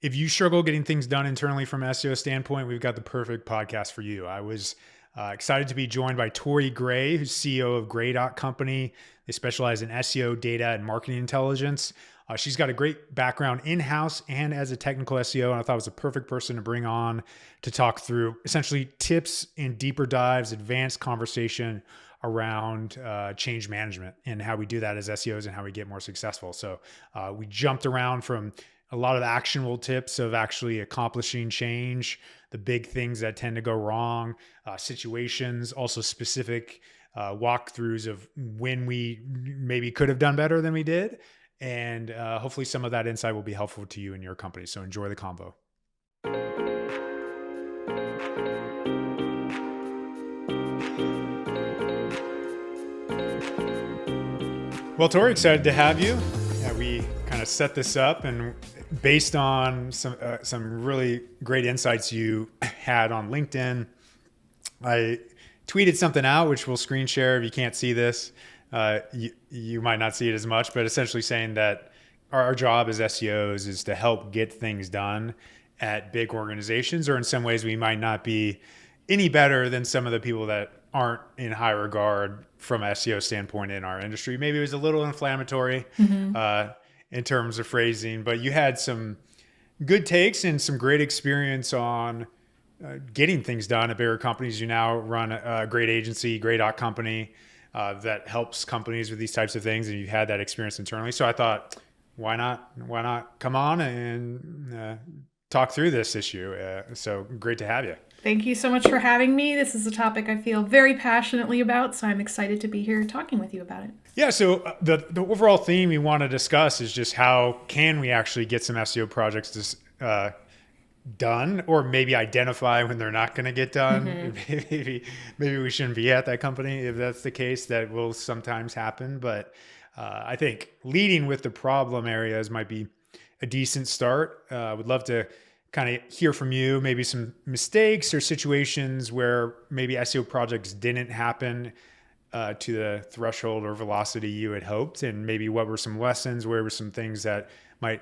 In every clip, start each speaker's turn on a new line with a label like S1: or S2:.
S1: If you struggle getting things done internally from an SEO standpoint, we've got the perfect podcast for you. I was excited to be joined by Tory Gray, who's CEO of Gray.company. They specialize in SEO, data, and marketing intelligence. She's got a great background in-house and as a technical SEO, and I thought it was a perfect person to bring on to talk through essentially tips and deeper dives, advanced conversation around change management and how we do that as SEOs and how we get more successful. So we jumped around from a lot of actionable tips of actually accomplishing change, the big things that tend to go wrong, situations, also specific walkthroughs of when we maybe could have done better than we did. And hopefully some of that insight will be helpful to you and your company. So enjoy the convo. Well, Tori, excited to have you. We kind of set this up, and based on some really great insights you had on LinkedIn, I tweeted something out, which we'll screen share if you can't see this. You might not see it as much, but essentially saying that our job as SEOs is to help get things done at big organizations, or in some ways we might not be any better than some of the people that aren't in high regard from an SEO standpoint in our industry. Maybe it was a little inflammatory in terms of phrasing, but you had some good takes and some great experience on getting things done at bigger companies. You now run a great agency, Gray.company, that helps companies with these types of things, and you had that experience internally. So I thought, why not come on and talk through this issue? So great to have you.
S2: Thank you so much for having me. This is a topic I feel very passionately about, so I'm excited to be here talking with you about it.
S1: Yeah, so the overall theme we want to discuss is just how can we actually get some SEO projects done, or maybe identify when they're not going to get done. Maybe we shouldn't be at that company if that's the case. That will sometimes happen, but I think leading with the problem areas might be a decent start. Would love to kind of hear from you, maybe some mistakes or situations where maybe SEO projects didn't happen to the threshold or velocity you had hoped, and maybe what were some lessons, where were some things that might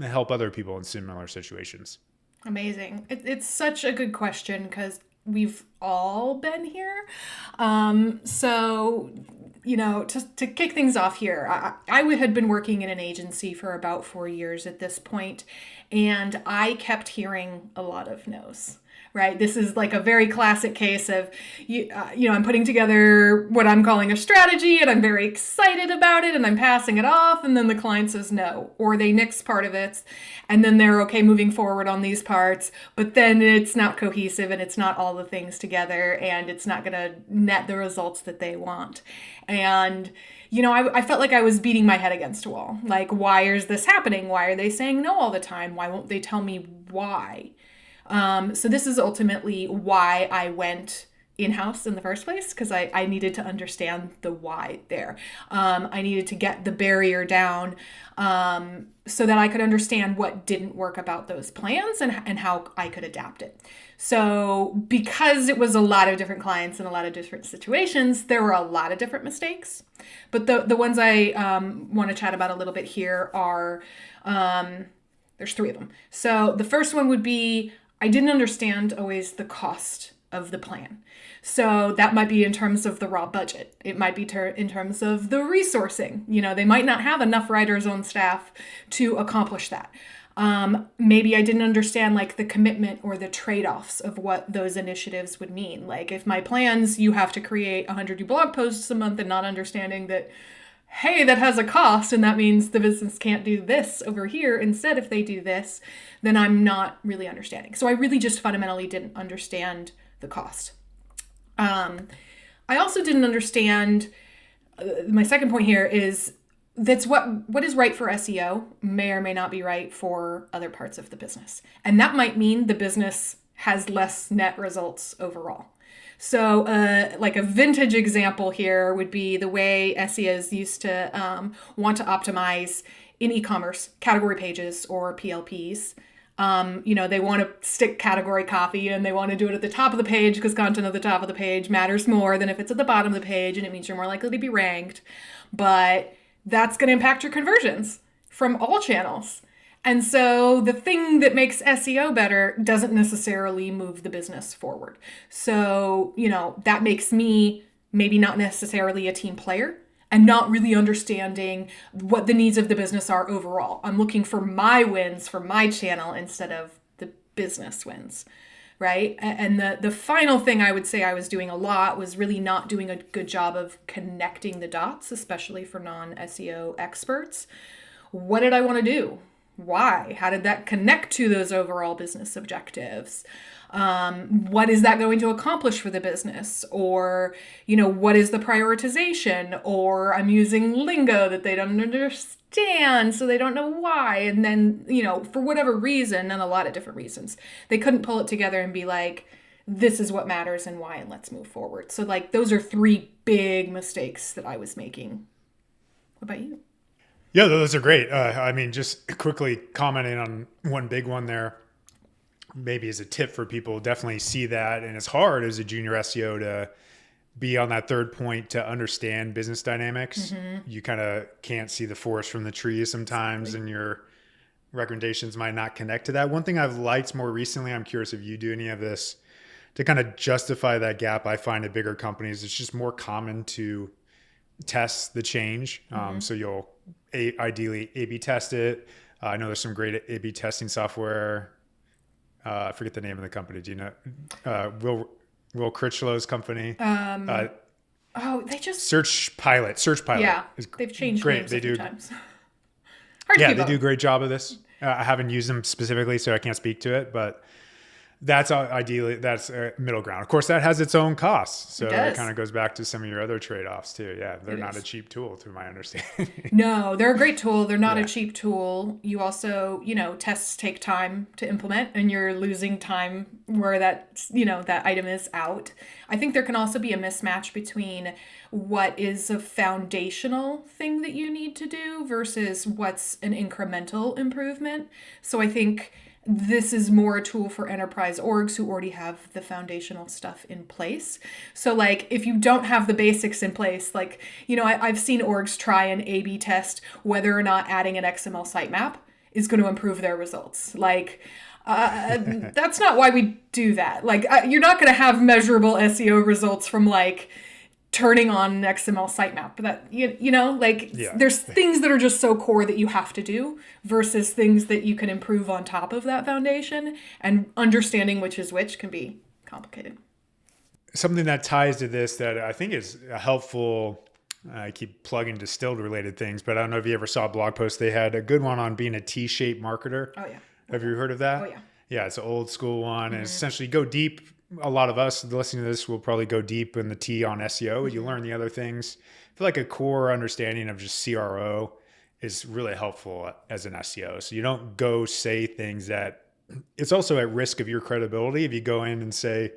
S1: help other people in similar situations.
S2: Amazing. It's such a good question because we've all been here. So, to kick things off here, I had been working in an agency for about 4 years at this point, and I kept hearing a lot of no's. Right. This is like a very classic case of, I'm putting together what I'm calling a strategy, and I'm very excited about it, and I'm passing it off. And then the client says no, or they nix part of it, and then they're okay moving forward on these parts. But then it's not cohesive, and it's not all the things together, and it's not going to net the results that they want. And I felt like I was beating my head against a wall. Like, why is this happening? Why are they saying no all the time? Why won't they tell me why? So this is ultimately why I went in-house in the first place, because I needed to understand the why there. I needed to get the barrier down so that I could understand what didn't work about those plans and how I could adapt it. So because it was a lot of different clients and a lot of different situations, there were a lot of different mistakes. But the ones I want to chat about a little bit here are, there's 3 of them. So the first one would be, I didn't understand always the cost of the plan. So that might be in terms of the raw budget. It might be in terms of the resourcing. They might not have enough writers on staff to accomplish that. Maybe I didn't understand like the commitment or the trade-offs of what those initiatives would mean. Like if my plans, you have to create 100 new blog posts a month, and not understanding that, hey, that has a cost, and that means the business can't do this over here. Instead, if they do this, then I'm not really understanding. So I really just fundamentally didn't understand the cost. I also didn't understand, my second point here is that's what is right for SEO may or may not be right for other parts of the business. And that might mean the business has less net results overall. So like a vintage example here would be the way SEOs used to want to optimize in e-commerce category pages or PLPs. They want to stick category copy, and they want to do it at the top of the page because content at the top of the page matters more than if it's at the bottom of the page, and it means you're more likely to be ranked. But that's going to impact your conversions from all channels. And so the thing that makes SEO better doesn't necessarily move the business forward. So, that makes me maybe not necessarily a team player and not really understanding what the needs of the business are overall. I'm looking for my wins for my channel instead of the business wins. Right. And the final thing I would say I was doing a lot was really not doing a good job of connecting the dots, especially for non-SEO experts. What did I want to do? Why? How did that connect to those overall business objectives? What is that going to accomplish for the business? Or, what is the prioritization? Or I'm using lingo that they don't understand, so they don't know why. And then, for whatever reason, and a lot of different reasons, they couldn't pull it together and be like, this is what matters and why, and let's move forward. So those are 3 big mistakes that I was making. What about you?
S1: Yeah, those are great. Just quickly commenting on one big one there, maybe as a tip for people, definitely see that. And it's hard as a junior SEO to be on that third point to understand business dynamics. You kind of can't see the forest from the trees sometimes, and your recommendations might not connect to that. One thing I've liked more recently, I'm curious if you do any of this, to kind of justify that gap, I find at bigger companies, it's just more common to test the change. So you'll ideally A/B test it. I know there's some great A/B testing software. I forget the name of the company. Do you know? Will Critchlow's company.
S2: They just
S1: Search Pilot.
S2: Yeah, they've changed
S1: great.
S2: names
S1: They
S2: a few
S1: do.
S2: times.
S1: Yeah, they do a great job of this. I haven't used them specifically, so I can't speak to it, but that's a middle ground. Of course, that has its own costs. So it kind of goes back to some of your other trade-offs too. Yeah, they're not a cheap tool, to my understanding.
S2: No, they're a great tool. They're not a cheap tool. You also, tests take time to implement, and you're losing time where that item is out. I think there can also be a mismatch between what is a foundational thing that you need to do versus what's an incremental improvement. So I think this is more a tool for enterprise orgs who already have the foundational stuff in place. So if you don't have the basics in place, I've seen orgs try an A/B test whether or not adding an XML sitemap is going to improve their results. That's not why we do that. You're not going to have measurable SEO results from turning on an XML sitemap. But that, there's things that are just so core that you have to do versus things that you can improve on top of that foundation, and understanding which is which can be complicated.
S1: Something that ties to this that I think is helpful, I keep plugging distilled related things, but I don't know if you ever saw a blog post. They had a good one on being a T-shaped marketer.
S2: Oh, yeah.
S1: Have you heard of that?
S2: Oh, yeah.
S1: Yeah, it's an old school one. And essentially go deep. A lot of us listening to this will probably go deep in the T on SEO. You learn the other things. I feel like a core understanding of just CRO is really helpful as an SEO. So you don't go say things that it's also at risk of your credibility if you go in and say,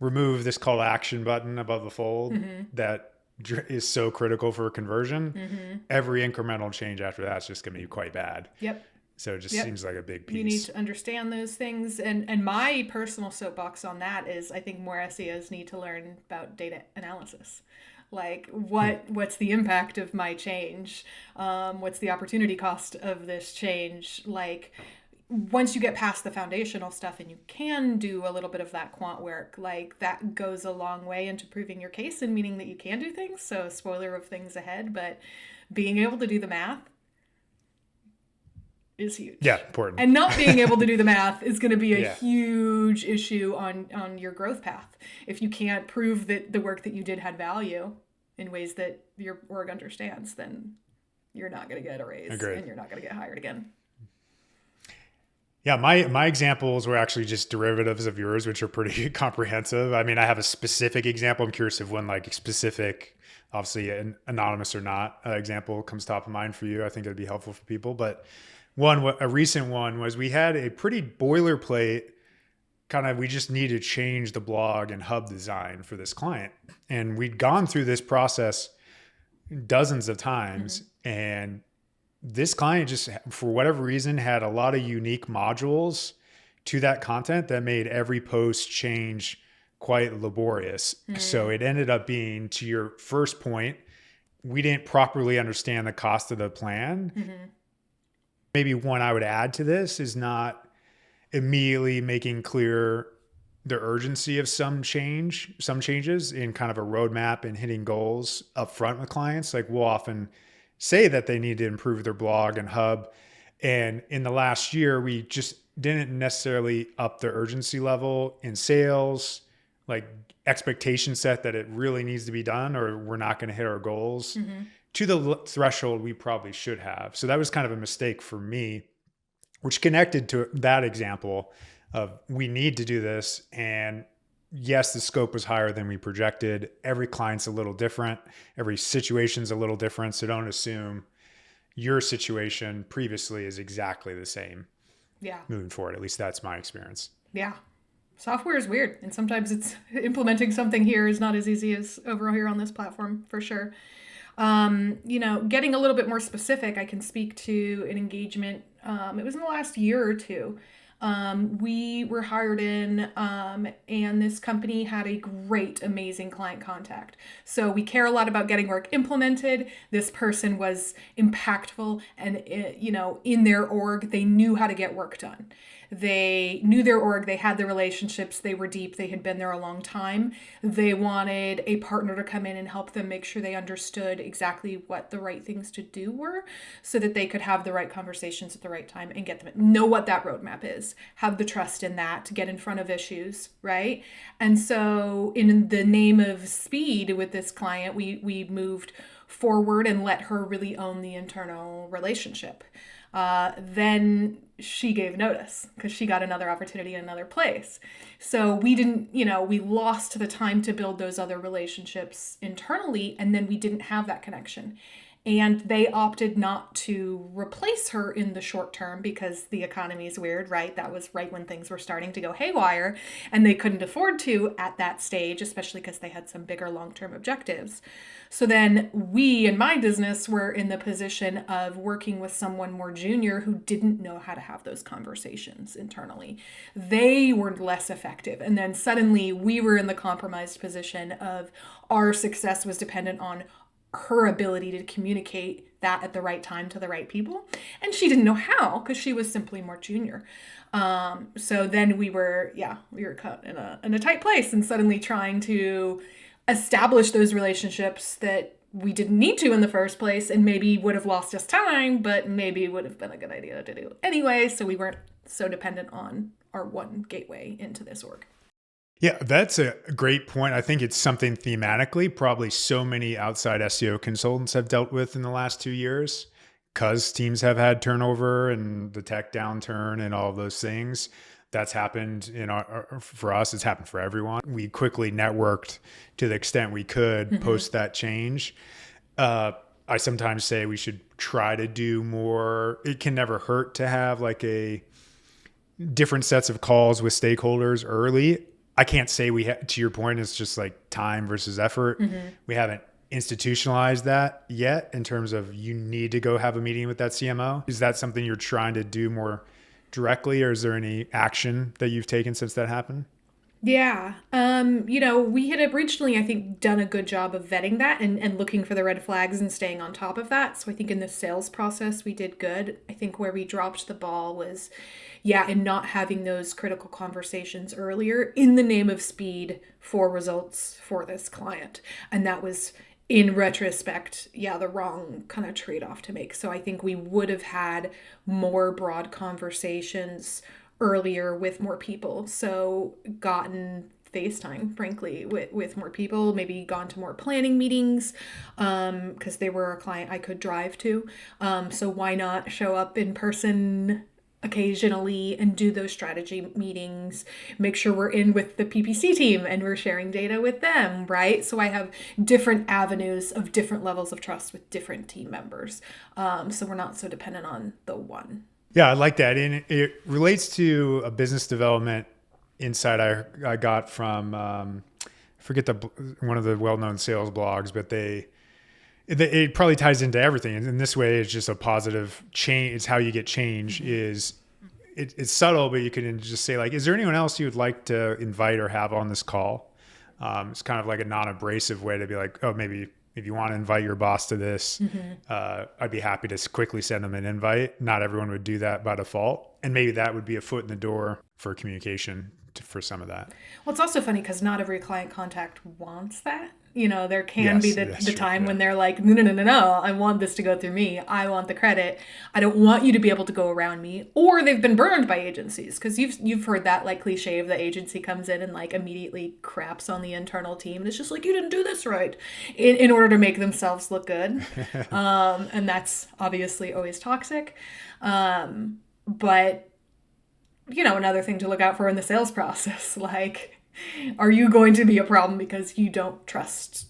S1: remove this call to action button above the fold that is so critical for conversion. Every incremental change after that is just going to be quite bad.
S2: Yep.
S1: So it just seems like a big piece.
S2: You need to understand those things. And my personal soapbox on that is I think more SEOs need to learn about data analysis. What's the impact of my change? What's the opportunity cost of this change? Once you get past the foundational stuff and you can do a little bit of that quant work, that goes a long way into proving your case and meaning that you can do things. So spoiler of things ahead, but being able to do the math is huge.
S1: Yeah, important.
S2: And not being able to do the math is going to be a huge issue on your growth path. If you can't prove that the work that you did had value in ways that your org understands, then you're not going to get a raise.
S1: Agreed.
S2: And you're not going to get hired again.
S1: Yeah, my examples were actually just derivatives of yours, which are pretty comprehensive. I mean, I have a specific example. I'm curious if one specific, obviously an anonymous or not, example comes top of mind for you. I think it'd be helpful for people. But a recent one was we had a pretty boilerplate we just need to change the blog and hub design for this client. And we'd gone through this process dozens of times, and this client just, for whatever reason, had a lot of unique modules to that content that made every post change quite laborious. So it ended up being, to your first point, we didn't properly understand the cost of the plan. Maybe one I would add to this is not immediately making clear the urgency of some changes in kind of a roadmap and hitting goals up front with clients. Like we'll often say that they need to improve their blog and hub. And in the last year, we just didn't necessarily up the urgency level in sales, like expectation set that it really needs to be done or we're not going to hit our goals to the threshold we probably should have. So that was kind of a mistake for me, which connected to that example of we need to do this. And yes, the scope was higher than we projected. Every client's a little different. Every situation's a little different. So don't assume your situation previously is exactly the same.
S2: Yeah.
S1: Moving forward. At least that's my experience.
S2: Yeah. Software is weird. And sometimes it's implementing something here is not as easy as over here on this platform, for sure. Getting a little bit more specific, I can speak to an engagement. It was in the last year or two. We were hired in, and this company had a great, amazing client contact. So we care a lot about getting work implemented. This person was impactful and, in their org, they knew how to get work done. They knew their org, they had the relationships, they were deep, they had been there a long time. They wanted a partner to come in and help them make sure they understood exactly what the right things to do were so that they could have the right conversations at the right time and get them, know what that roadmap is, have the trust in that to get in front of issues, right? And so in the name of speed with this client, we moved forward and let her really own the internal relationship. Then she gave notice because she got another opportunity in another place. So we didn't, we lost the time to build those other relationships internally, and then we didn't have that connection. And they opted not to replace her in the short term because the economy is weird, right? That was right when things were starting to go haywire, and they couldn't afford to at that stage, especially because they had some bigger long-term objectives. So then we in my business were in the position of working with someone more junior who didn't know how to have those conversations internally. They were less effective. And then suddenly we were in the compromised position of our success was dependent on her ability to communicate that at the right time to the right people. And she didn't know how because she was simply more junior. So then we were caught in a tight place and suddenly trying to establish those relationships that we didn't need to in the first place and maybe would have lost us time, but maybe would have been a good idea to do anyway. So we weren't so dependent on our one gateway into this org.
S1: Yeah, that's a great point. I think it's something thematically probably so many outside SEO consultants have dealt with in the last 2 years because teams have had turnover and the tech downturn and all of those things. That's happened for us. It's happened for everyone. We quickly networked to the extent we could post that change. I sometimes say we should try to do more. It can never hurt to have like a different sets of calls with stakeholders early. I can't say to your point, it's just like time versus effort. We haven't institutionalized that yet in terms of you need to go have a meeting with that CMO. Is that something you're trying to do more directly, or is there any action that you've taken since that happened?
S2: Yeah. We had originally, I think, done a good job of vetting that and looking for the red flags and staying on top of that. So I think in the sales process, we did good. I think where we dropped the ball was, in not having those critical conversations earlier in the name of speed for results for this client. And that was, in retrospect, the wrong kind of trade-off to make. So I think we would have had more broad conversations earlier with more people. So gotten FaceTime, frankly, with more people, maybe gone to more planning meetings because they were a client I could drive to. So why not show up in person occasionally and do those strategy meetings, make sure we're in with the PPC team and we're sharing data with them, right? So I have different avenues of different levels of trust with different team members. So we're not so dependent on the one.
S1: Yeah, I like that. And it relates to a business development insight I got from, I forget one of the well-known sales blogs, but it probably ties into everything. And in this way, it's just a positive change. It's how you get change it's subtle, but you can just say like, is there anyone else you would like to invite or have on this call? It's kind of like a non-abrasive way to be like, oh, maybe if you want to invite your boss to this, I'd be happy to quickly send them an invite. Not everyone would do that by default. And maybe that would be a foot in the door for communication for some of that.
S2: Well, it's also funny because not every client contact wants that. There can be the time when they're like, no, I want this to go through me. I want the credit. I don't want you to be able to go around me. Or they've been burned by agencies, because you've heard that like cliche of the agency comes in and like immediately craps on the internal team. And it's just like, you didn't do this right, in order to make themselves look good. And that's obviously always toxic. But another thing to look out for in the sales process, like, are you going to be a problem because you don't trust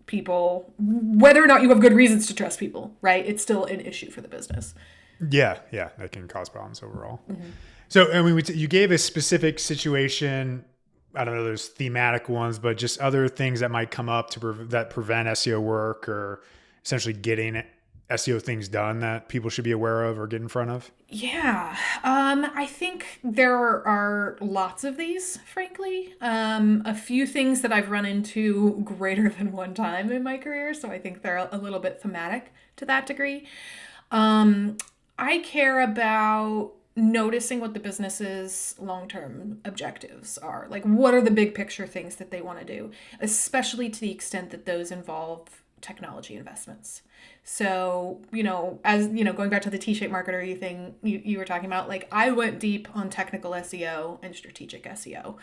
S2: people? Whether or not you have good reasons to trust people, right? It's still an issue for the business.
S1: Yeah, that can cause problems overall. So, I mean, you gave a specific situation. I don't know, those thematic ones, but just other things that might come up that prevent SEO work, or essentially getting SEO things done that people should be aware of or get in front of?
S2: Yeah, I think there are lots of these, frankly. A few things that I've run into greater than one time in my career, so I think they're a little bit thematic to that degree. I care about noticing what the business's long-term objectives are. Like, what are the big picture things that they want to do, especially to the extent that those involve technology investments. So, as going back to the T-shaped marketer thing you were talking about, like, I went deep on technical SEO and strategic SEO.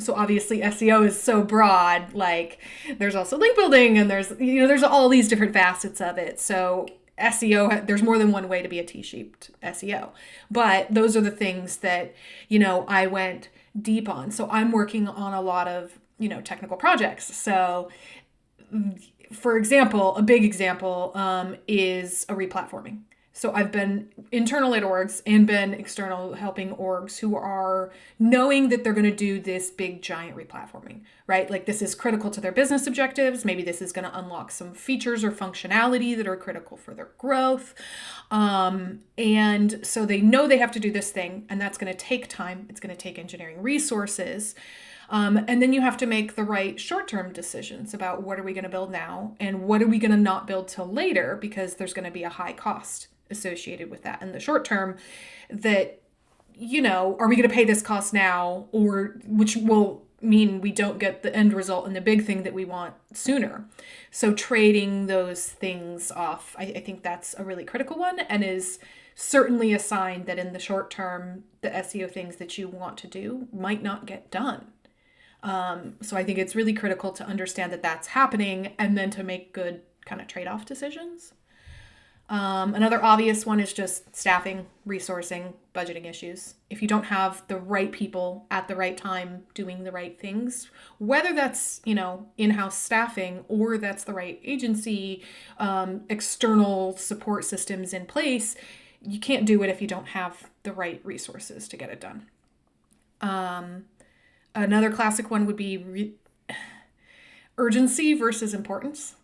S2: So obviously SEO is so broad, like there's also link building, and there's all these different facets of it. So SEO, there's more than one way to be a T-shaped SEO, but those are the things that, I went deep on. So I'm working on a lot of, technical projects. So for example, a big example is a replatforming. So I've been internal at orgs and been external helping orgs who are knowing that they're going to do this big giant replatforming, right? Like, this is critical to their business objectives. Maybe this is going to unlock some features or functionality that are critical for their growth. And so they know they have to do this thing, and that's going to take time. It's going to take engineering resources. And then you have to make the right short-term decisions about what are we going to build now and what are we going to not build till later, because there's going to be a high cost associated with that in the short term. That, are we going to pay this cost now, or which will mean we don't get the end result and the big thing that we want sooner. So trading those things off, I think that's a really critical one, and is certainly a sign that in the short term, the SEO things that you want to do might not get done. So I think it's really critical to understand that that's happening, and then to make good kind of trade-off decisions. Another obvious one is just staffing, resourcing, budgeting issues. If you don't have the right people at the right time doing the right things, whether that's, in-house staffing, or that's the right agency, external support systems in place, you can't do it if you don't have the right resources to get it done. Another classic one would be urgency versus importance.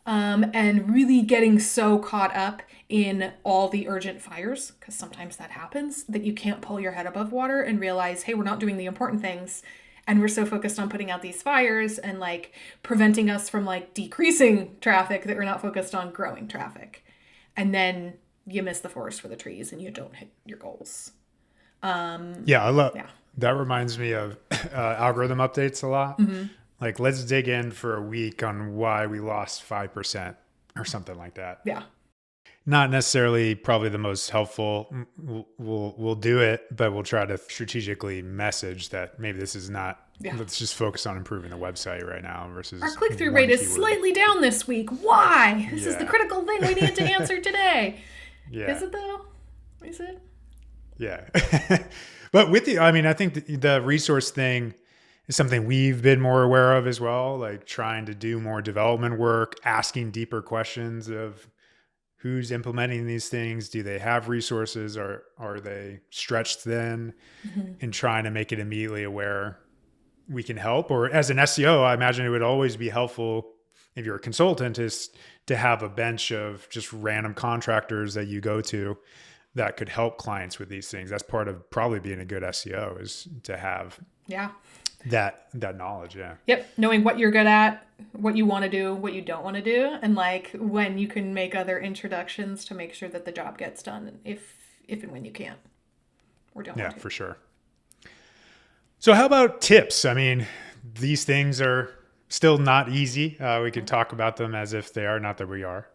S2: And really getting so caught up in all the urgent fires, because sometimes that happens, that you can't pull your head above water and realize, hey, we're not doing the important things. And we're so focused on putting out these fires and like preventing us from like decreasing traffic that we're not focused on growing traffic. And then you miss the forest for the trees and you don't hit your goals.
S1: That reminds me of algorithm updates a lot. Like, let's dig in for a week on why we lost 5% or something like that.
S2: Yeah.
S1: Not necessarily probably the most helpful. We'll do it, but we'll try to strategically message that maybe this is not, let's just focus on improving the website right now versus
S2: our click-through rate is slightly down this week. Why? This is the critical thing we need to answer today.
S1: Yeah.
S2: Is it though? Is it?
S1: Yeah. But I think the resource thing is something we've been more aware of as well, like trying to do more development work, asking deeper questions of who's implementing these things. Do they have resources, or are they stretched thin? And trying to make it immediately aware we can help. Or as an SEO, I imagine it would always be helpful if you're a consultant is to have a bench of just random contractors that you go to that could help clients with these things. That's part of probably being a good SEO, is to have
S2: Yeah.
S1: that knowledge. Yeah.
S2: Yep. Knowing what you're good at, what you want to do, what you don't want to do, and like when you can make other introductions to make sure that the job gets done if and when you can't or don't
S1: Yeah,
S2: want to.
S1: for sure. So how about tips? I mean, these things are still not easy. We can talk about them as if they are, not that we are,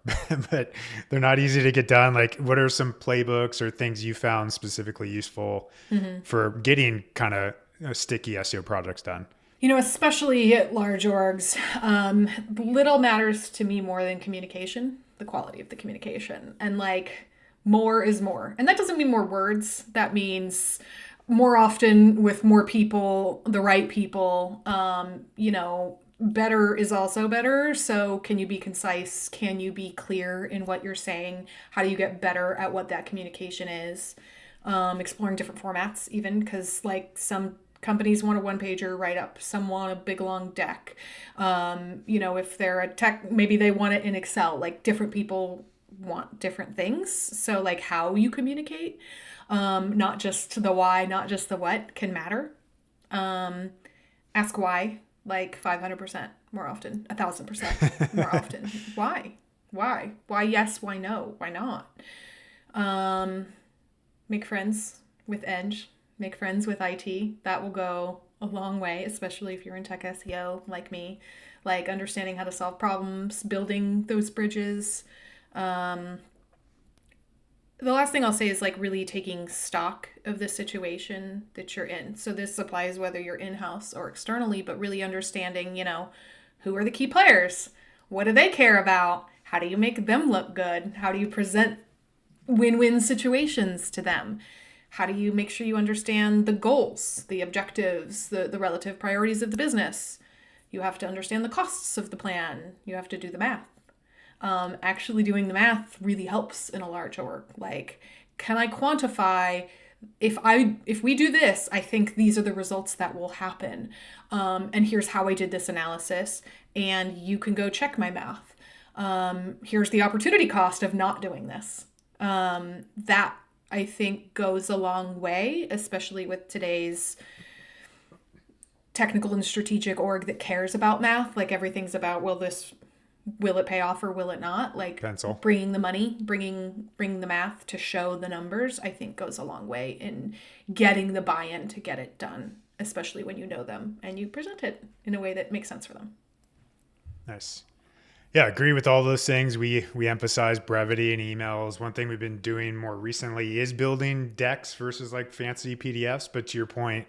S1: but they're not easy to get done. Like, what are some playbooks or things you found specifically useful for getting kind of sticky SEO projects done?
S2: You know, especially at large orgs, little matters to me more than communication, the quality of the communication. And like, more is more. And that doesn't mean more words. That means more often with more people, the right people. Better is also better. So can you be concise? Can you be clear in what you're saying? How do you get better at what that communication is? Exploring different formats even, because like some companies want a one-pager write-up, some want a big long deck. If they're a tech, maybe they want it in Excel. Like different people want different things. So like how you communicate, not just the why, not just the what, can matter. Ask why like 500% more often, 1,000% more often. Why yes, why no, why not? Make friends with Edge, make friends with IT. That will go a long way, especially if you're in tech SEO like me, like understanding how to solve problems, building those bridges. The last thing I'll say is like really taking stock of the situation that you're in. So this applies whether you're in-house or externally, but really understanding, who are the key players? What do they care about? How do you make them look good? How do you present win-win situations to them? How do you make sure you understand the goals, the objectives, the relative priorities of the business? You have to understand the costs of the plan. You have to do the math. Actually doing the math really helps in a large org. Like, can I quantify if we do this, I think these are the results that will happen. And here's how I did this analysis. And you can go check my math. Here's the opportunity cost of not doing this. That I think goes a long way, especially with today's technical and strategic org that cares about math. Like everything's about, will it pay off or will it not? Like
S1: Pencil.
S2: Bringing the money, bringing the math to show the numbers, I think goes a long way in getting the buy-in to get it done, especially when you know them and you present it in a way that makes sense for them.
S1: Nice. Yeah, agree with all those things. We emphasize brevity in emails. One thing we've been doing more recently is building decks versus like fancy PDFs. But to your point,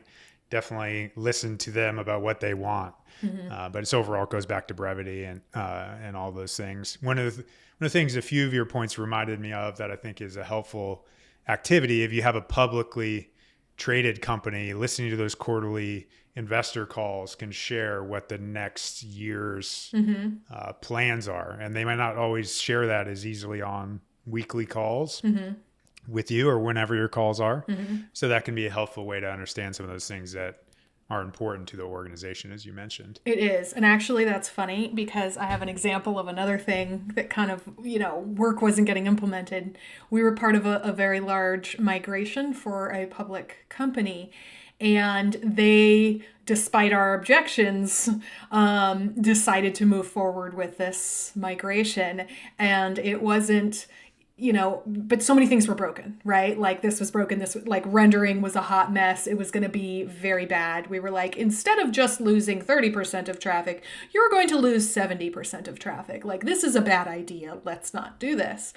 S1: definitely listen to them about what they want. But it's overall goes back to brevity and all those things. One of the things a few of your points reminded me of that I think is a helpful activity, if you have a publicly traded company, listening to those quarterly investor calls can share what the next year's plans are. And they might not always share that as easily on weekly calls with you or whenever your calls are. So that can be a helpful way to understand some of those things that are important to the organization, as you mentioned.
S2: It is. And actually, that's funny because I have an example of another thing that kind of, work wasn't getting implemented. We were part of a very large migration for a public company. And they, despite our objections, decided to move forward with this migration. And it wasn't, but so many things were broken, right? Like this was broken. Like rendering was a hot mess. It was going to be very bad. We were like, instead of just losing 30% of traffic, you're going to lose 70% of traffic. Like this is a bad idea. Let's not do this.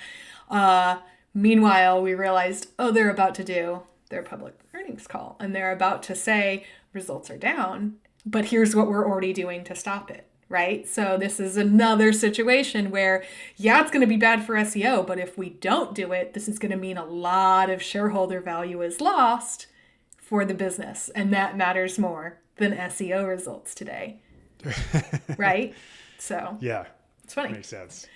S2: Meanwhile, we realized, they're about to do their public earnings call and they're about to say results are down, but here's what we're already doing to stop it. Right? So this is another situation where, it's going to be bad for SEO, but if we don't do it, this is going to mean a lot of shareholder value is lost for the business. And that matters more than SEO results today. Right? So
S1: yeah,
S2: it's funny.
S1: Makes sense.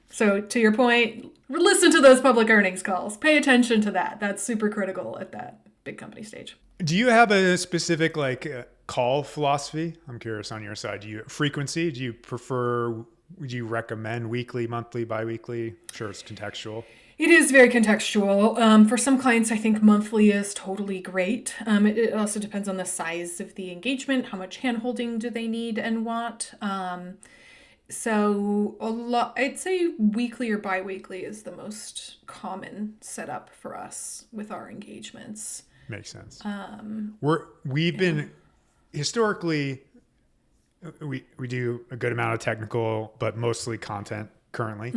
S2: So to your point, listen to those public earnings calls. Pay attention to that. That's super critical at that big company stage.
S1: Do you have a specific call philosophy? I'm curious on your side. Frequency? Do you recommend weekly, monthly, biweekly? Sure, it's contextual.
S2: It is very contextual. For some clients, I think monthly is totally great. It also depends on the size of the engagement, how much handholding do they need and want. So I'd say weekly or bi-weekly is the most common setup for us with our engagements.
S1: Makes sense. We've been historically, we do a good amount of technical, but mostly content currently.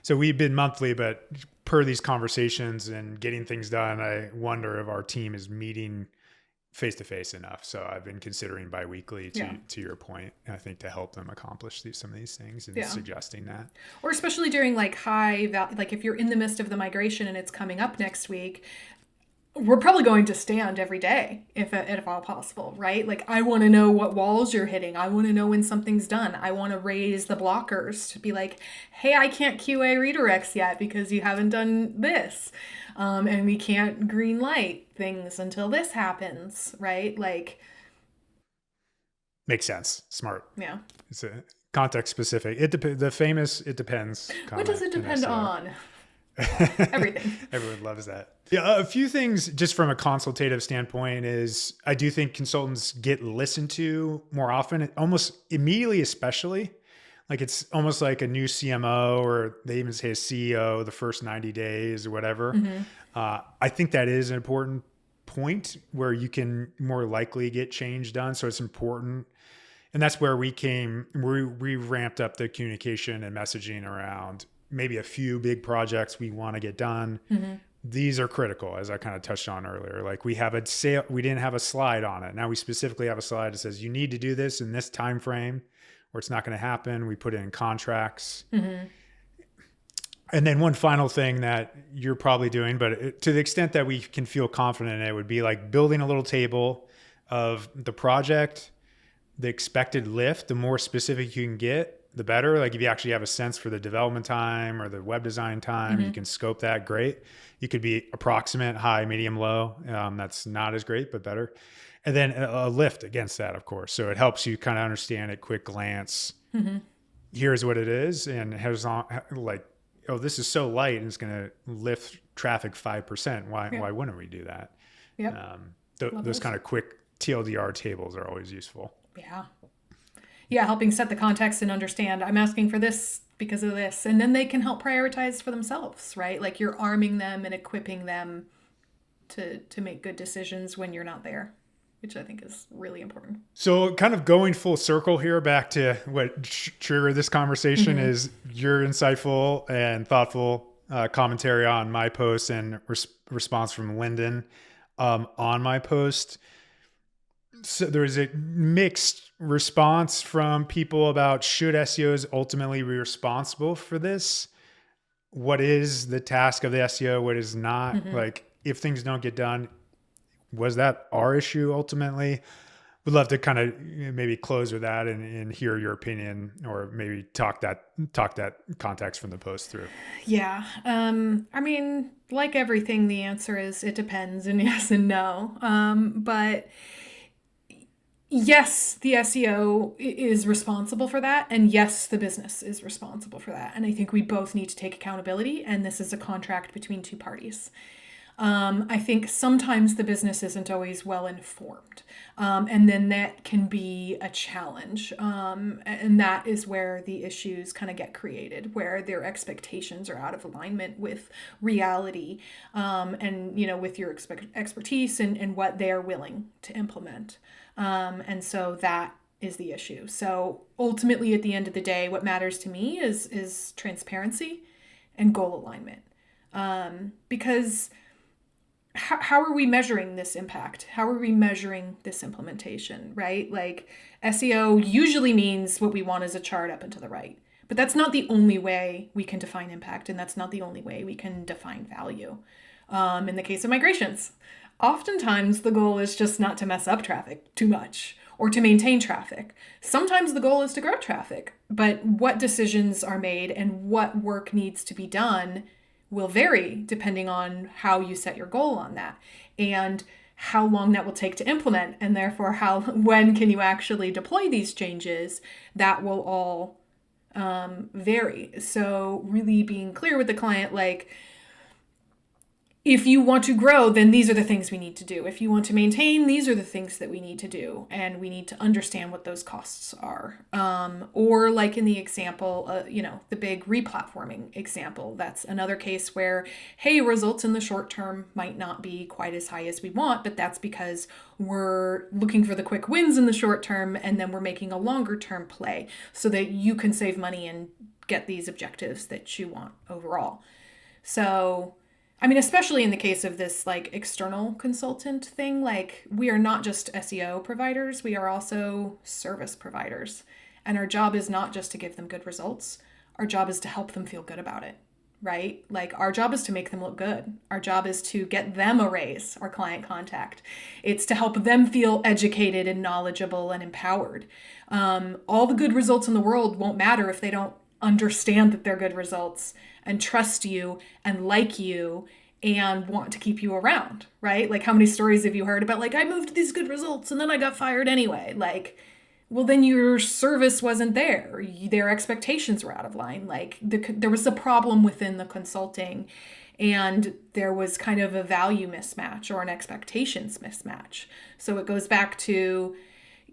S1: So we've been monthly, but per these conversations and getting things done, I wonder if our team is meeting face to face enough. So I've been considering bi-weekly to your point, I think, to help them accomplish some of these things and suggesting that.
S2: Or especially during like like if you're in the midst of the migration and it's coming up next week, we're probably going to stand every day if all possible, right? Like I want to know what walls you're hitting. I want to know when something's done. I want to raise the blockers to be like, hey, I can't QA redirects yet because you haven't done this. And we can't green light things until this happens, right? Like,
S1: makes sense. Smart.
S2: Yeah.
S1: It's a context specific. The famous "it depends" comment.
S2: What does it depend on? Everything.
S1: Everyone loves that. Yeah, a few things just from a consultative standpoint is I do think consultants get listened to more often, almost immediately, especially. Like it's almost like a new CMO, or they even say a CEO the first 90 days or whatever. I think that is an important point where you can more likely get change done. So it's important. And that's where we ramped up the communication and messaging around maybe a few big projects we want to get done. These are critical, as I kind of touched on earlier. Like we didn't have a slide on it. Now we specifically have a slide that says you need to do this in this time frame, or it's not going to happen. We put it in contracts. And then one final thing that you're probably doing, but to the extent that we can feel confident in it, would be like building a little table of the project, the expected lift. The more specific you can get, the better. Like if you actually have a sense for the development time or the web design time, you can scope that. Great. You could be approximate, high, medium, low. That's not as great, but better. And then a lift against that, of course. So it helps you kind of understand at quick glance. Here's what it is. And has like, oh, this is so light and it's going to lift traffic 5%. Why wouldn't we do that? Those kind of quick TLDR tables are always useful.
S2: Yeah, helping set the context and understand I'm asking for this because of this. And then they can help prioritize for themselves, right? Like you're arming them and equipping them to make good decisions when you're not there, which I think is really important. So
S1: kind of going full circle here back to what triggered this conversation is your insightful and thoughtful commentary on my post and response from Lyndon on my post. So there was a mixed response from people about should SEOs ultimately be responsible for this? What is the task of the SEO? What is not? Like if things don't get done, was that our issue ultimately? Would love to kind of maybe close with that and hear your opinion, or maybe talk that context from the post through.
S2: Yeah. I mean, like everything, the answer is it depends, and yes and no. But yes, the SEO is responsible for that. And yes, the business is responsible for that. And I think we both need to take accountability. And this is a contract between two parties. I think sometimes the business isn't always well informed. And then that can be a challenge. And that is where the issues kind of get created, where their expectations are out of alignment with reality, and, with your expertise and what they are willing to implement. And so that is the issue. So ultimately, at the end of the day, what matters to me is transparency and goal alignment. Because how are we measuring this impact? How are we measuring this implementation, right? Like SEO usually means what we want is a chart up and to the right. But that's not the only way we can define impact, and that's not the only way we can define value. In the case of migrations, oftentimes the goal is just not to mess up traffic too much or to maintain traffic. Sometimes the goal is to grow traffic, but what decisions are made and what work needs to be done will vary depending on how you set your goal on that and how long that will take to implement, and therefore when can you actually deploy these changes. That will all vary. So really being clear with the client, like, if you want to grow, then these are the things we need to do. If you want to maintain, these are the things that we need to do. And we need to understand what those costs are. Or like in the example, the big replatforming example, that's another case where, hey, results in the short term might not be quite as high as we want, but that's because we're looking for the quick wins in the short term, and then we're making a longer term play so that you can save money and get these objectives that you want overall. So, I mean, especially in the case of this like external consultant thing, like we are not just SEO providers, we are also service providers. And our job is not just to give them good results. Our job is to help them feel good about it, right? Like our job is to make them look good. Our job is to get them a raise, our client contact. It's to help them feel educated and knowledgeable and empowered. All the good results in the world won't matter if they don't understand that they're good results and trust you and like you and want to keep you around, right? Like how many stories have you heard about like, I moved these good results and then I got fired anyway. Like, well, then your service wasn't there. Their expectations were out of line. Like there was a problem within the consulting and there was kind of a value mismatch or an expectations mismatch. So it goes back to,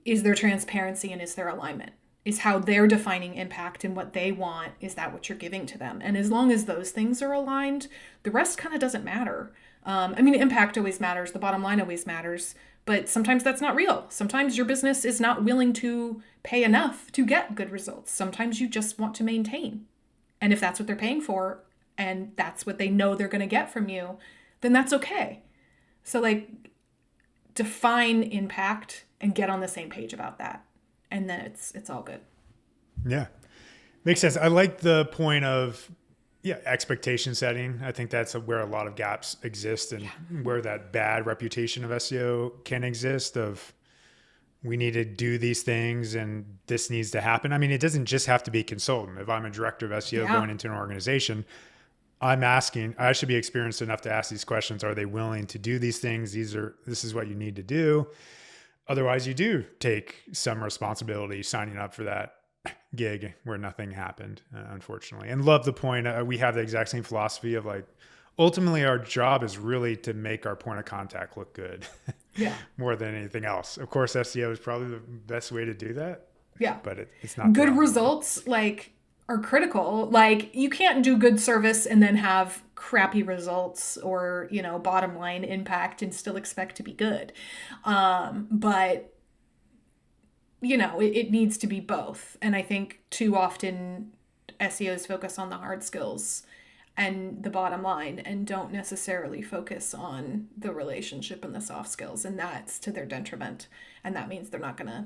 S2: is there transparency and is there alignment? Is how they're defining impact and what they want. Is that what you're giving to them? And as long as those things are aligned, the rest kind of doesn't matter. Impact always matters. The bottom line always matters. But sometimes that's not real. Sometimes your business is not willing to pay enough to get good results. Sometimes you just want to maintain. And if that's what they're paying for and that's what they know they're going to get from you, then that's okay. So like define impact and get on the same page about that. And then it's all good.
S1: Yeah. Makes sense. I like the point of expectation setting. I think that's where a lot of gaps exist and where that bad reputation of SEO can exist of we need to do these things and this needs to happen. I mean, it doesn't just have to be consultant. If I'm a director of SEO going into an organization, I should be experienced enough to ask these questions. Are they willing to do these things? This is what you need to do. Otherwise, you do take some responsibility signing up for that gig where nothing happened, unfortunately. And love the point. We have the exact same philosophy of like, ultimately, our job is really to make our point of contact look good.
S2: Yeah.
S1: More than anything else. Of course, SEO is probably the best way to do that.
S2: Yeah.
S1: But it's not
S2: good results are critical. Like you can't do good service and then have crappy results or, bottom line impact and still expect to be good. But it needs to be both. And I think too often SEOs focus on the hard skills and the bottom line and don't necessarily focus on the relationship and the soft skills. And that's to their detriment. And that means they're not going to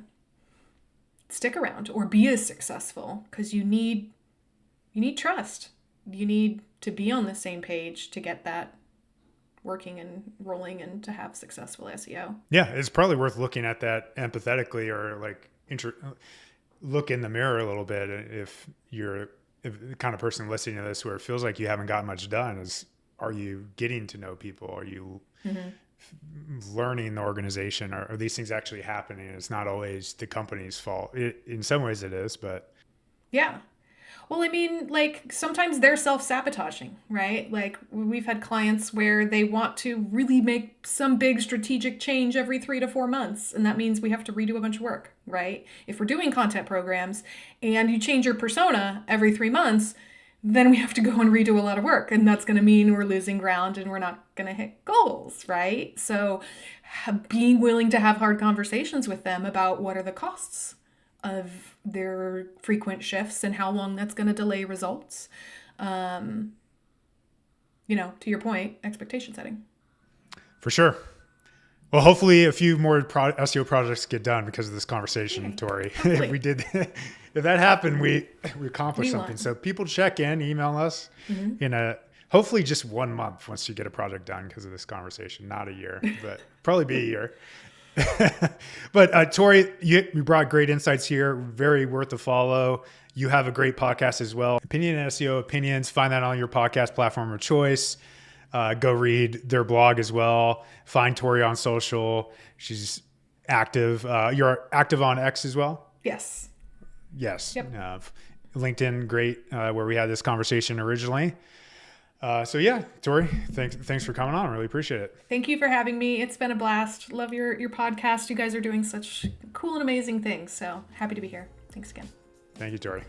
S2: stick around or be as successful because you need trust. You need to be on the same page to get that working and rolling and to have successful SEO.
S1: Yeah, it's probably worth looking at that empathetically or like look in the mirror a little bit if the kind of person listening to this where it feels like you haven't got much done are you getting to know people? Are you learning the organization? Are these things actually happening? It's not always the company's fault. In some ways it is, but
S2: yeah. Well, I mean, like sometimes they're self-sabotaging, right? Like we've had clients where they want to really make some big strategic change every 3 to 4 months. And that means we have to redo a bunch of work, right? If we're doing content programs and you change your persona every 3 months, then we have to go and redo a lot of work. And that's going to mean we're losing ground and we're not going to hit goals, right? So being willing to have hard conversations with them about what are the costs of their frequent shifts and how long that's going to delay results. To your point, expectation setting.
S1: For sure. Well, hopefully a few more SEO projects get done because of this conversation, Tori. If that happened, we accomplished something. So people check in, email us in hopefully just 1 month once you get a project done because of this conversation, not a year, but probably be a year. But Tori, you brought great insights here. Very worth a follow. You have a great podcast as well. Opinion and SEO Opinions. Find that on your podcast platform of choice. Go read their blog as well. Find Tori on social. She's active. You're active on X as well?
S2: Yes.
S1: Yes.
S2: Yep.
S1: LinkedIn, great, where we had this conversation originally. So yeah, Tori, thanks for coming on. I really appreciate it.
S2: Thank you for having me. It's been a blast. Love your podcast. You guys are doing such cool and amazing things. So happy to be here. Thanks again.
S1: Thank you, Tori.